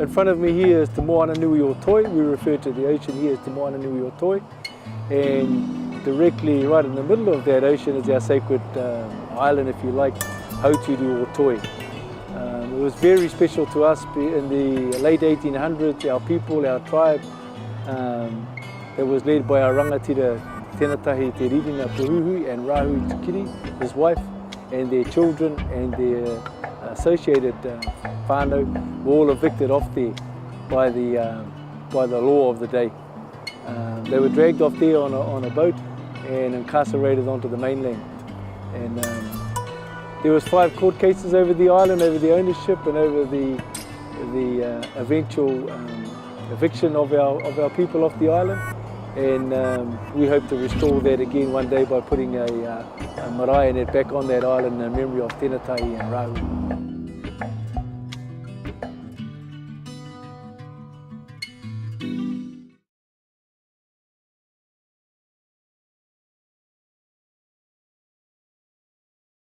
In front of me here is Te Moana Nui o Toi. We refer to the ocean here as Te Moana Nui o Toi. And directly right in the middle of that ocean is our sacred island, if you like, Hauturu o Toi. It was very special to us in the late 1800s. Our people, our tribe, it was led by our rangatira Tēnatahi Te Ririna Puhuhu and Rahu Tukiri, his wife, and their children and their associated whānau were all evicted off there by the law of the day. They were dragged off there on a boat and incarcerated onto the mainland. And there was 5 court cases over the island, over the ownership and over the eventual eviction of our people off the island. And we hope to restore that again one day by putting a marae net back on that island in memory of Tēnatahi and Rahu.